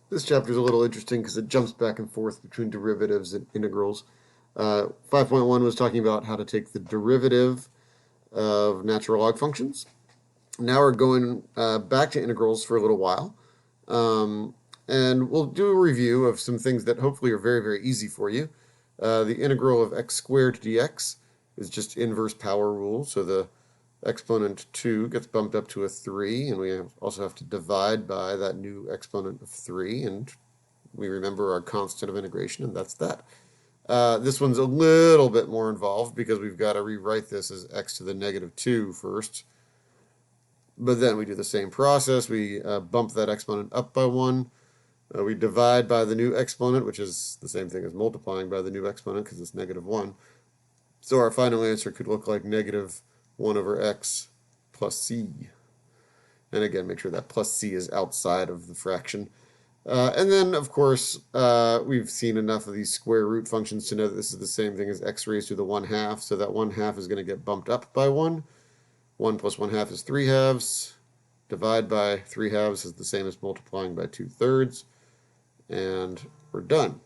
This chapter is a little interesting because it jumps back and forth between derivatives and integrals. 5.1 was talking about how to take the derivative of natural log functions. Now we're going back to integrals for a little while. Um, and we'll do a review of some things that hopefully are very, very easy for you. The integral of x squared dx is just inverse power rule. So the exponent 2 gets bumped up to a 3, and we also have to divide by that new exponent of 3, and we remember our constant of integration, and that's that. This one's a little bit more involved because we've got to rewrite this as x to the negative 2 first. But then we do the same process. We bump that exponent up by 1. We divide by the new exponent, which is the same thing as multiplying by the new exponent because it's negative 1. So our final answer could look like negative 1 over x plus c. And again, make sure that plus c is outside of the fraction. And then, of course, we've seen enough of these square root functions to know that this is the same thing as x raised to the 1/2. So that 1/2 is going to get bumped up by 1. 1 plus 1/2 is 3/2. Divide by 3/2 is the same as multiplying by 2/3. And we're done.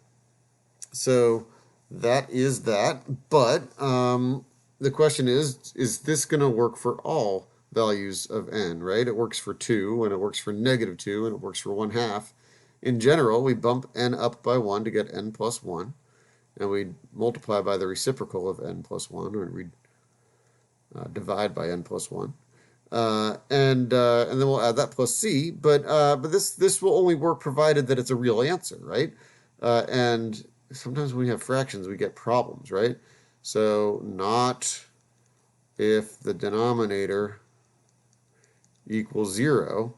So that is that. But the question is this going to work for all values of n, right? It works for 2, and it works for negative 2, and it works for 1/2. In general, we bump n up by 1 to get n plus 1, and we multiply by the reciprocal of n plus 1, or we divide by n plus 1. And then we'll add that plus c, but this will only work provided that it's a real answer, right? And sometimes when we have fractions, we get problems, right? So not if the denominator equals 0.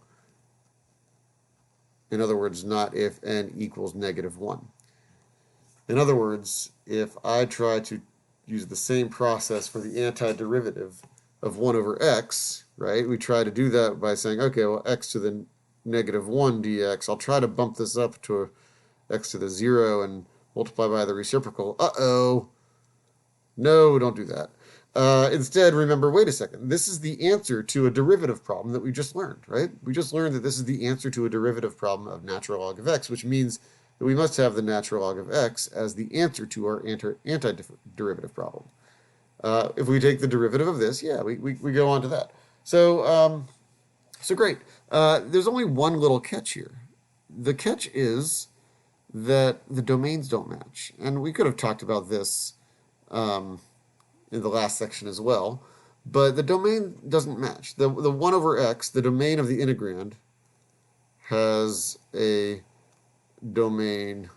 In other words, not if n equals negative 1. In other words, if I try to use the same process for the antiderivative of 1 over x, right? We try to do that by saying, okay, well, x to the negative 1 dx, I'll try to bump this up to x to the 0 and multiply by the reciprocal. Uh-oh. No, don't do that. Instead, remember, wait a second. This is the answer to a derivative problem that we just learned, right? We just learned that this is the answer to a derivative problem of natural log of x, which means that we must have the natural log of x as the answer to our antiderivative problem. If we take the derivative of this, yeah, we go on to that. So great. There's only one little catch here. The catch is that the domains don't match. And we could have talked about this in the last section as well. But the domain doesn't match. The 1 over x, the domain of the integrand, has a domain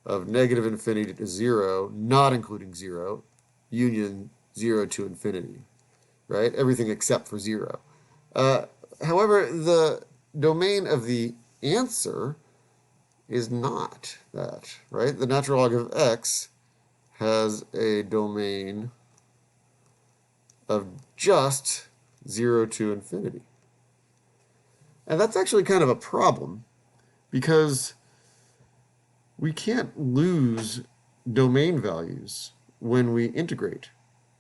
of negative infinity to 0, not including 0, union 0 to infinity, right? Everything except for 0. However, the domain of the answer is not that, right? The natural log of x has a domain of just 0 to infinity. And that's actually kind of a problem because we can't lose domain values when we integrate.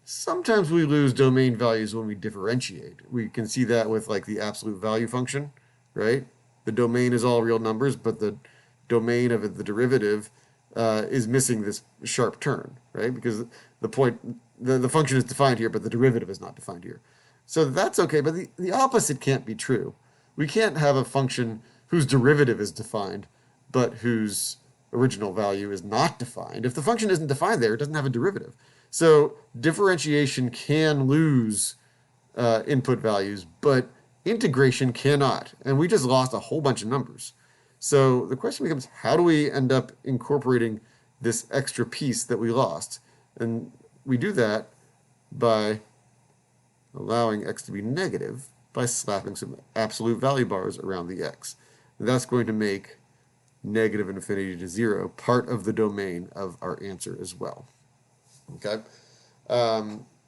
Sometimes we lose domain values when we differentiate. We can see that with like the absolute value function, right? The domain is all real numbers, but the domain of the derivative is missing this sharp turn, right? Because the function is defined here, but the derivative is not defined here. So that's okay, but the opposite can't be true. We can't have a function whose derivative is defined, but whose original value is not defined. If the function isn't defined there, it doesn't have a derivative. So differentiation can lose input values, but integration cannot. And we just lost a whole bunch of numbers. So the question becomes, how do we end up incorporating this extra piece that we lost? And we do that by allowing x to be negative by slapping some absolute value bars around the x. And that's going to make negative infinity to 0 part of the domain of our answer as well. Okay?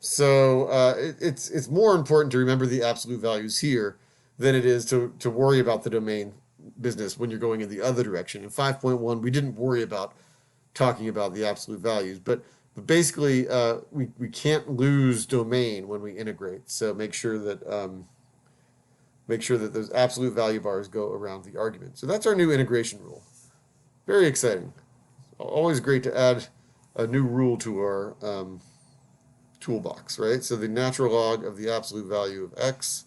It's more important to remember the absolute values here than it is to worry about the domain business when you're going in the other direction. In 5.1, we didn't worry about talking about the absolute values, but basically we can't lose domain when we integrate. So make sure that make sure that those absolute value bars go around the argument. So that's our new integration rule. Very exciting. Always great to add a new rule to our toolbox, right? So the natural log of the absolute value of x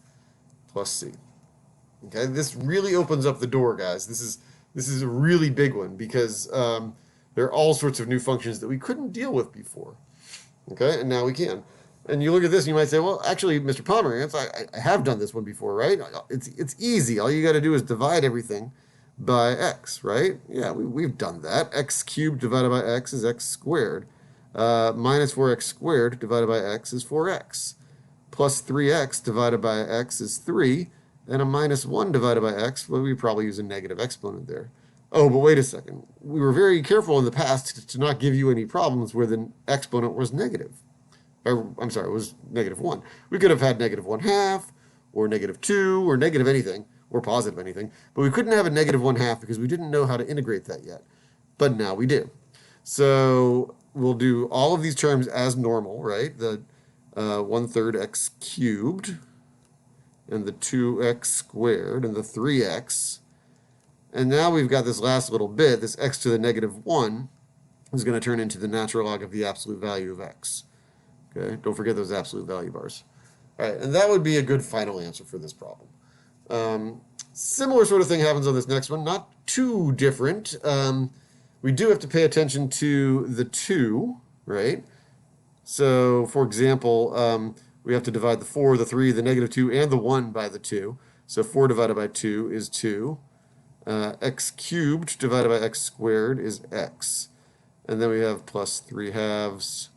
plus c. Okay, this really opens up the door, guys. This is a really big one because there are all sorts of new functions that we couldn't deal with before. Okay, and now we can. And you look at this and you might say, well, actually, Mr. Pomerantz, I have done this one before, right? It's easy. All you got to do is divide everything by x, right? Yeah, we've done that. X cubed divided by x is x squared. Minus 4x squared divided by x is 4x. Plus 3x divided by x is 3. And a minus 1 divided by x, well, we probably use a negative exponent there. Oh, but wait a second. We were very careful in the past to not give you any problems where the exponent was negative. Or, I'm sorry, it was negative 1. We could have had negative 1/2, or negative 2, or negative anything, or positive anything. But we couldn't have a negative 1/2 because we didn't know how to integrate that yet. But now we do. So we'll do all of these terms as normal, right? The 1/3 x cubed, and the 2x squared, and the 3x. And now we've got this last little bit, this x to the negative 1 is going to turn into the natural log of the absolute value of x. Okay, don't forget those absolute value bars. All right, and that would be a good final answer for this problem. Similar sort of thing happens on this next one, not too different. We do have to pay attention to the 2, right? So, for example, we have to divide the 4, the 3, the negative 2, and the 1 by the 2. So 4 divided by 2 is 2. X cubed divided by x squared is x. And then we have plus 3/2.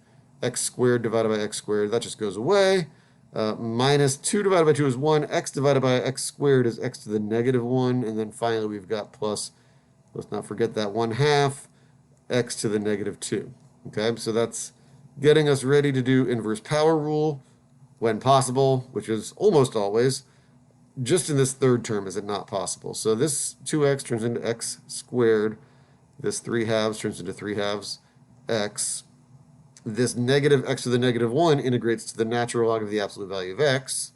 X squared divided by x squared, that just goes away. Minus 2 divided by 2 is 1. X divided by x squared is x to the negative 1. And then finally we've got plus, let's not forget that 1/2, x to the negative 2. Okay, so that's getting us ready to do inverse power rule when possible, which is almost always. Just in this third term is it not possible. So this 2x turns into x squared. This 3/2 turns into 3/2 x. This negative x to the negative 1 integrates to the natural log of the absolute value of x.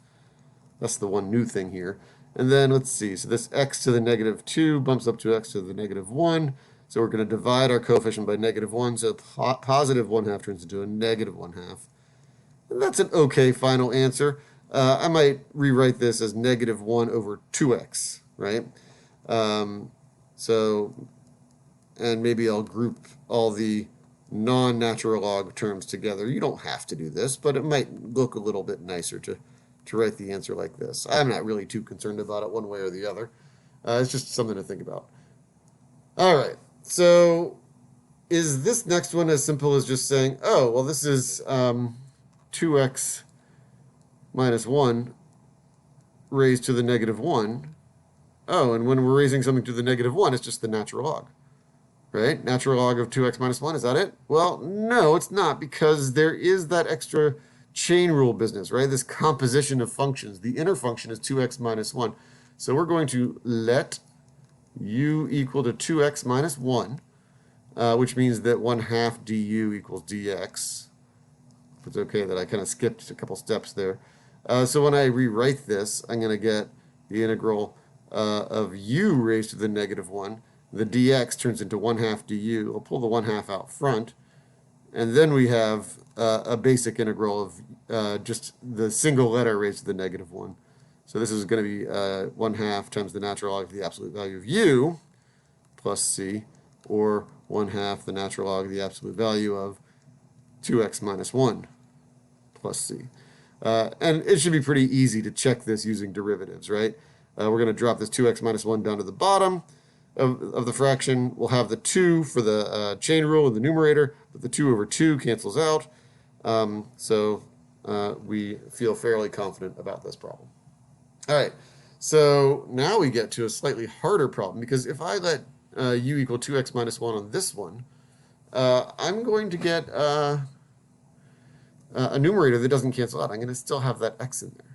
That's the one new thing here. And then let's see. So this x to the negative 2 bumps up to x to the negative 1. So we're going to divide our coefficient by negative 1. So positive 1/2 turns into a negative 1/2. And that's an okay final answer. I might rewrite this as negative 1 over 2x, right? And maybe I'll group all the non-natural log terms together. You don't have to do this, but it might look a little bit nicer to write the answer like this. I'm not really too concerned about it one way or the other. It's just something to think about. All right, so is this next one as simple as just saying, oh, well, this is 2x minus 1 raised to the negative 1. Oh, and when we're raising something to the negative 1, it's just the natural log. Right? Natural log of 2x minus 1, is that it? Well, no, it's not, because there is that extra chain rule business, right? This composition of functions. The inner function is 2x minus 1. So we're going to let u equal to 2x minus 1, which means that 1/2 du equals dx. It's okay that I kind of skipped a couple steps there. So when I rewrite this, I'm going to get the integral of u raised to the negative 1. The dx turns into 1/2 du. I'll pull the 1/2 out front. And then we have a basic integral of just the single letter raised to the negative 1. So this is going to be 1/2 times the natural log of the absolute value of u plus c, or 1/2 the natural log of the absolute value of 2x minus 1 plus c. And it should be pretty easy to check this using derivatives, right? We're going to drop this 2x minus 1 down to the bottom of the fraction. We'll have the 2 for the chain rule in the numerator, but the 2 over 2 cancels out. So we feel fairly confident about this problem. All right, so now we get to a slightly harder problem, because if I let u equal 2x minus 1 on this one, I'm going to get a numerator that doesn't cancel out. I'm going to still have that x in there.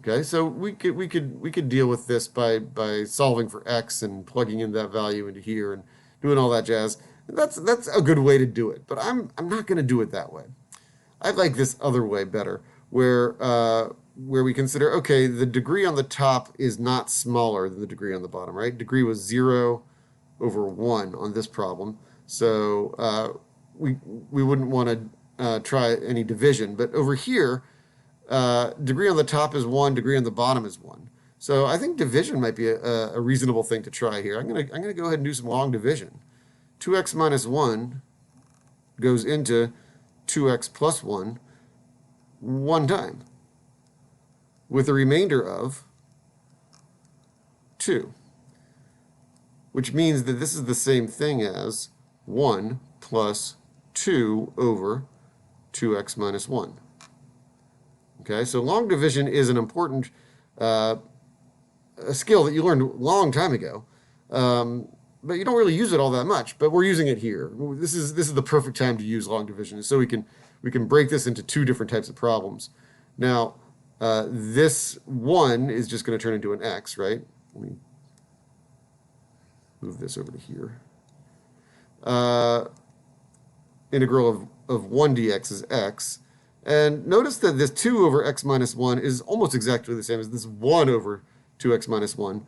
Okay, so we could deal with this by solving for x and plugging in that value into here and doing all that jazz. That's a good way to do it, but I'm not going to do it that way. I like this other way better, where where we consider, okay, the degree on the top is not smaller than the degree on the bottom, right? Degree was 0 over 1 on this problem. So we wouldn't want to try any division. But over here, degree on the top is 1, degree on the bottom is 1. So I think division might be a reasonable thing to try here. I'm gonna go ahead and do some long division. 2x minus 1 goes into 2x plus 1 one time, with a remainder of 2, which means that this is the same thing as 1 plus 2 over 2x minus 1. Okay, so long division is an important a skill that you learned a long time ago, but you don't really use it all that much. But we're using it here. This is the perfect time to use long division, so we can break this into two different types of problems. Now, this 1 is just going to turn into an x, right? Let me move this over to here. Integral of 1 dx is x. And notice that this 2 over x minus 1 is almost exactly the same as this 1 over 2x minus 1.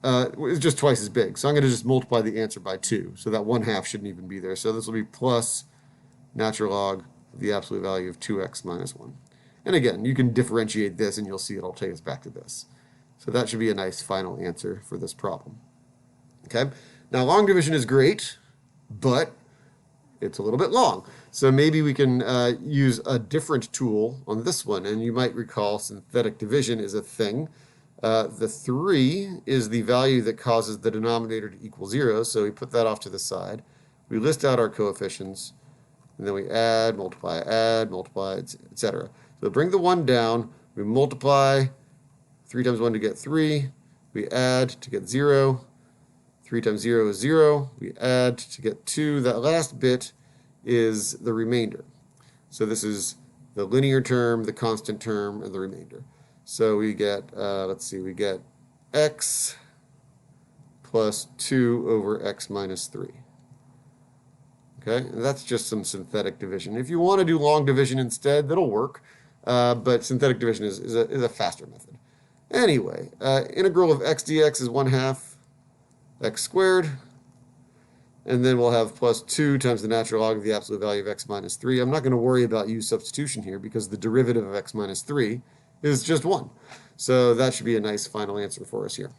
It's just twice as big. So I'm going to just multiply the answer by 2. So that 1/2 shouldn't even be there. So this will be plus natural log of the absolute value of 2x minus 1. And again, you can differentiate this and you'll see it'll take us back to this. So that should be a nice final answer for this problem. Okay. Now long division is great, but it's a little bit long. So maybe we can use a different tool on this one. And you might recall synthetic division is a thing. The 3 is the value that causes the denominator to equal 0. So we put that off to the side. We list out our coefficients. And then we add, multiply, etc. So bring the 1 down. We multiply 3 times 1 to get 3. We add to get 0. 3 times 0 is 0. We add to get 2. That last bit is the remainder. So this is the linear term, the constant term, and the remainder. So we get, let's see, we get x plus 2 over x minus 3. Okay, and that's just some synthetic division. If you want to do long division instead, that'll work. But synthetic division is a faster method. Anyway, integral of x dx is 1/2 x squared, and then we'll have plus 2 times the natural log of the absolute value of x minus 3. I'm not going to worry about u substitution here because the derivative of x minus 3 is just 1. So that should be a nice final answer for us here.